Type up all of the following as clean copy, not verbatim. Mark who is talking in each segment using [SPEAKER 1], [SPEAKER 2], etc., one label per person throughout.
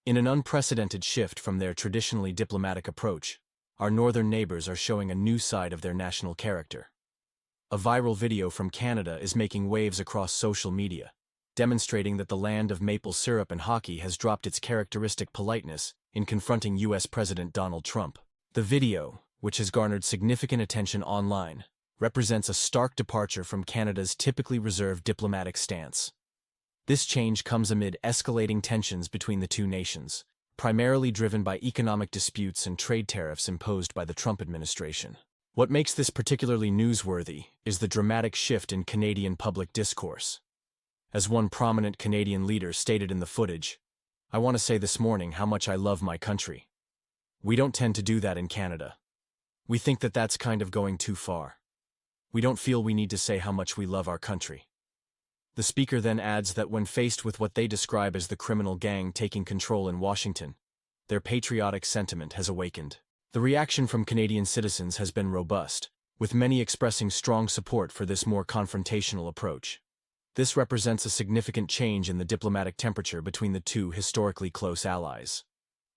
[SPEAKER 1] In an unprecedented shift from their traditionally diplomatic approach, our northern neighbors are showing a new side of their national character. A viral video from Canada is making waves across social media, demonstrating that the land of maple syrup and hockey has dropped its characteristic politeness in confronting U.S. President Donald Trump. The video, which has garnered significant attention online, represents a stark departure from Canada's typically reserved diplomatic stance. This change comes amid escalating tensions between the two nations, primarily driven by economic disputes and trade tariffs imposed by the Trump administration. What makes this particularly newsworthy is the dramatic shift in Canadian public discourse. As one prominent Canadian leader stated in the footage, "I want to say this morning how much I love my country. We don't tend to do that in Canada. We think that that's kind of going too far. We don't feel we need to say how much we love our country." The speaker then adds that when faced with what they describe as the criminal gang taking control in Washington, their patriotic sentiment has awakened. The reaction from Canadian citizens has been robust, with many expressing strong support for this more confrontational approach. This represents a significant change in the diplomatic temperature between the two historically close allies.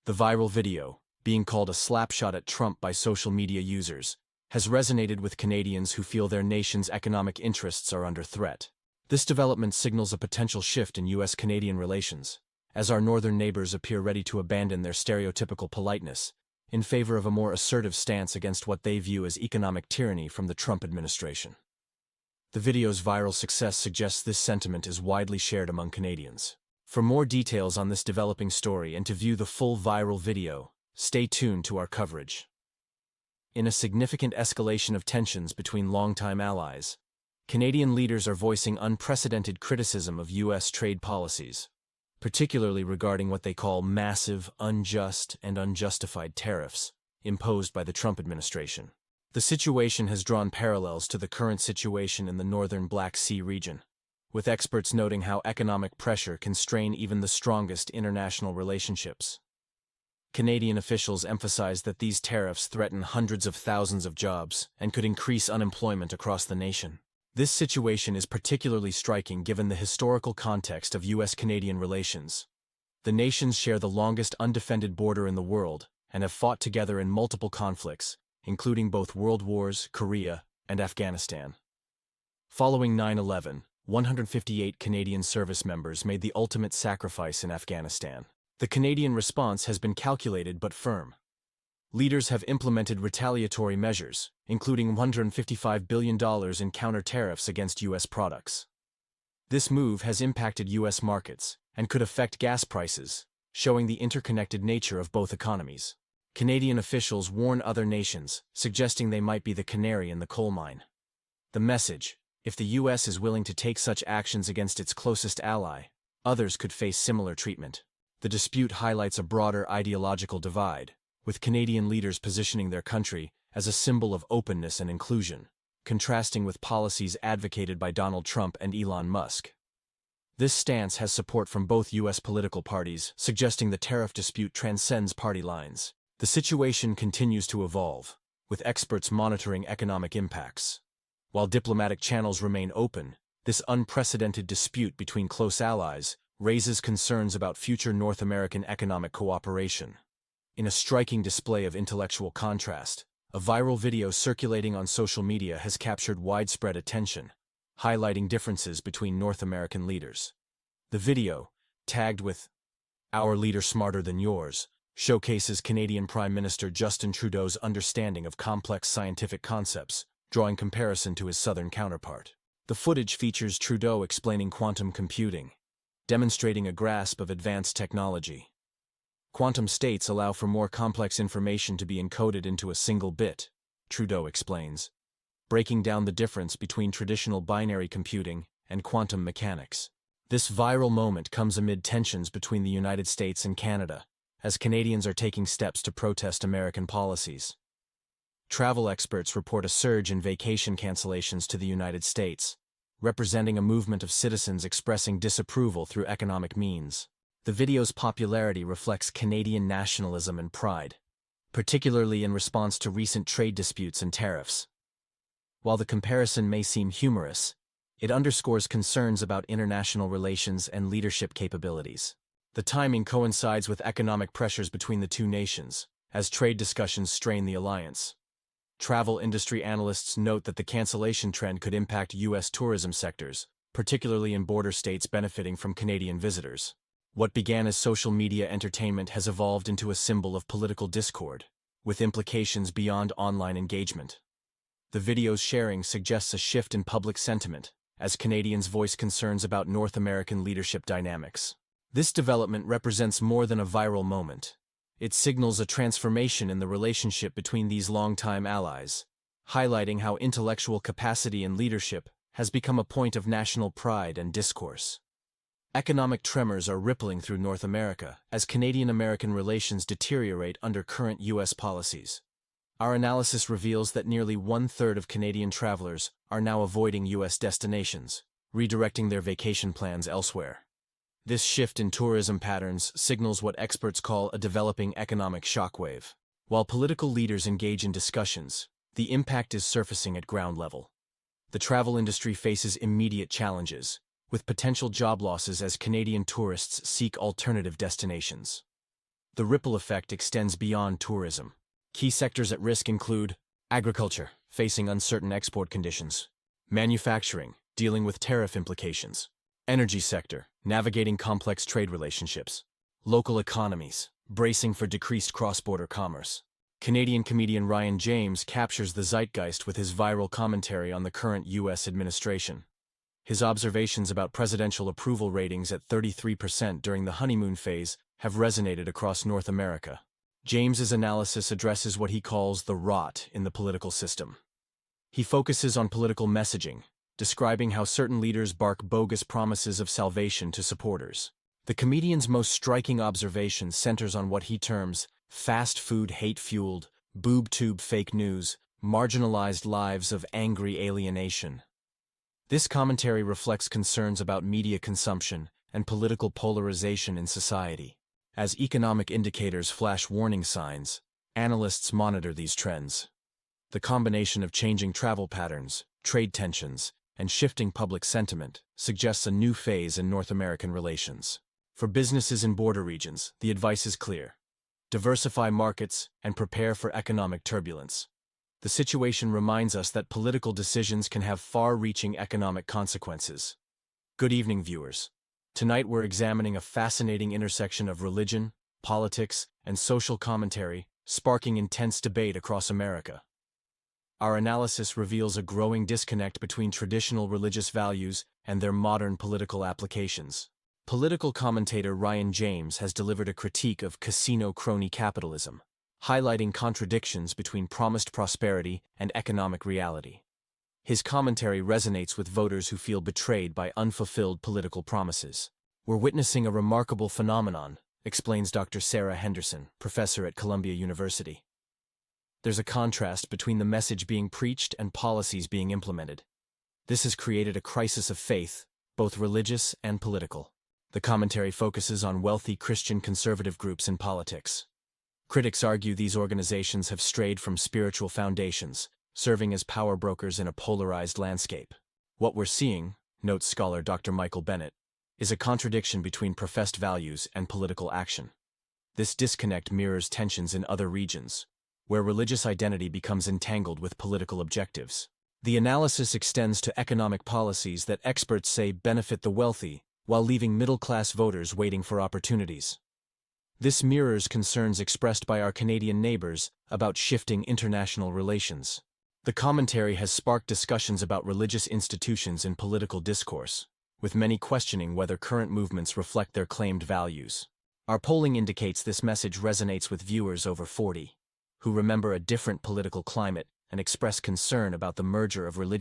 [SPEAKER 1] The viral video, being called a slapshot at Trump by social media users, has resonated with Canadians who feel their nation's economic interests are under threat. This development signals a potential shift in U.S. Canadian relations, as our northern neighbors appear ready to abandon their stereotypical politeness in favor of a more assertive stance against what they view as economic tyranny from the Trump administration. The video's viral success suggests this sentiment is widely shared among Canadians. For more details on this developing story and to view the full viral video, stay tuned to our coverage. In a significant escalation of tensions between longtime allies, Canadian leaders are voicing unprecedented criticism of U.S. trade policies, particularly regarding what they call massive, unjust, and unjustified tariffs imposed by the Trump administration. The situation has drawn parallels to the current situation in the northern Black Sea region, with experts noting how economic pressure can strain even the strongest international relationships. Canadian officials emphasize that these tariffs threaten hundreds of thousands of jobs and could increase unemployment across the nation. This situation is particularly striking given the historical context of U.S. Canadian relations. The nations share the longest undefended border in the world and have fought together in multiple conflicts, including both world wars, Korea, and Afghanistan. Following 9/11, 158 Canadian service members made the ultimate sacrifice in Afghanistan. The Canadian response has been calculated but firm. Leaders have implemented retaliatory measures, including $155 billion in counter-tariffs against U.S. products. This move has impacted U.S. markets and could affect gas prices, showing the interconnected nature of both economies. Canadian officials warn other nations, suggesting they might be the canary in the coal mine. The message: if the U.S. is willing to take such actions against its closest ally, others could face similar treatment. The dispute highlights a broader ideological divide, with Canadian leaders positioning their country as a symbol of openness and inclusion, contrasting with policies advocated by Donald Trump and Elon Musk. This stance has support from both U.S. political parties, suggesting the tariff dispute transcends party lines. The situation continues to evolve, with experts monitoring economic impacts. While diplomatic channels remain open, this unprecedented dispute between close allies raises concerns about future North American economic cooperation. In a striking display of intellectual contrast, a viral video circulating on social media has captured widespread attention, highlighting differences between North American leaders. The video, tagged with "Our leader smarter than yours," showcases Canadian Prime Minister Justin Trudeau's understanding of complex scientific concepts, drawing comparison to his southern counterpart. The footage features Trudeau explaining quantum computing, demonstrating a grasp of advanced technology. Quantum states allow for more complex information to be encoded into a single bit, Trudeau explains, breaking down the difference between traditional binary computing and quantum mechanics. This viral moment comes amid tensions between the United States and Canada, as Canadians are taking steps to protest American policies. Travel experts report a surge in vacation cancellations to the United States, representing a movement of citizens expressing disapproval through economic means. The video's popularity reflects Canadian nationalism and pride, particularly in response to recent trade disputes and tariffs. While the comparison may seem humorous, it underscores concerns about international relations and leadership capabilities. The timing coincides with economic pressures between the two nations, as trade discussions strain the alliance. Travel industry analysts note that the cancellation trend could impact U.S. tourism sectors, particularly in border states benefiting from Canadian visitors. What began as social media entertainment has evolved into a symbol of political discord, with implications beyond online engagement. The video's sharing suggests a shift in public sentiment, as Canadians voice concerns about North American leadership dynamics. This development represents more than a viral moment. It signals a transformation in the relationship between these longtime allies, highlighting how intellectual capacity and leadership has become a point of national pride and discourse. Economic tremors are rippling through North America as Canadian-American relations deteriorate under current U.S. policies. Our analysis reveals that nearly one-third of Canadian travelers are now avoiding U.S. destinations, redirecting their vacation plans elsewhere. This shift in tourism patterns signals what experts call a developing economic shockwave. While political leaders engage in discussions, the impact is surfacing at ground level. The travel industry faces immediate challenges, with potential job losses as Canadian tourists seek alternative destinations. The ripple effect extends beyond tourism. Key sectors at risk include agriculture, facing uncertain export conditions; manufacturing, dealing with tariff implications; energy sector, navigating complex trade relationships; local economies, bracing for decreased cross-border commerce. Canadian comedian Ryan James captures the zeitgeist with his viral commentary on the current U.S. administration. His observations about presidential approval ratings at 33% during the honeymoon phase have resonated across North America. James's analysis addresses what he calls the rot in the political system. He focuses on political messaging, describing how certain leaders bark bogus promises of salvation to supporters. The comedian's most striking observation centers on what he terms fast food hate-fueled, boob-tube fake news, marginalized lives of angry alienation. This commentary reflects concerns about media consumption and political polarization in society. As economic indicators flash warning signs, analysts monitor these trends. The combination of changing travel patterns, trade tensions, and shifting public sentiment suggests a new phase in North American relations. For businesses in border regions, the advice is clear: diversify markets and prepare for economic turbulence. The situation reminds us that political decisions can have far-reaching economic consequences. Good evening, viewers. Tonight we're examining a fascinating intersection of religion, politics, and social commentary, sparking intense debate across America. Our analysis reveals a growing disconnect between traditional religious values and their modern political applications. Political commentator Ryan James has delivered a critique of casino crony capitalism, highlighting contradictions between promised prosperity and economic reality. His commentary resonates with voters who feel betrayed by unfulfilled political promises. We're witnessing a remarkable phenomenon, explains Dr. Sarah Henderson, professor at Columbia University. There's a contrast between the message being preached and policies being implemented. This has created a crisis of faith, both religious and political. The commentary focuses on wealthy Christian conservative groups in politics. Critics argue these organizations have strayed from spiritual foundations, serving as power brokers in a polarized landscape. What we're seeing, notes scholar Dr. Michael Bennett, is a contradiction between professed values and political action. This disconnect mirrors tensions in other regions, where religious identity becomes entangled with political objectives. The analysis extends to economic policies that experts say benefit the wealthy, while leaving middle-class voters waiting for opportunities. This mirrors concerns expressed by our Canadian neighbors about shifting international relations. The commentary has sparked discussions about religious institutions in political discourse, with many questioning whether current movements reflect their claimed values. Our polling indicates this message resonates with viewers over 40, who remember a different political climate and express concern about the merger of religious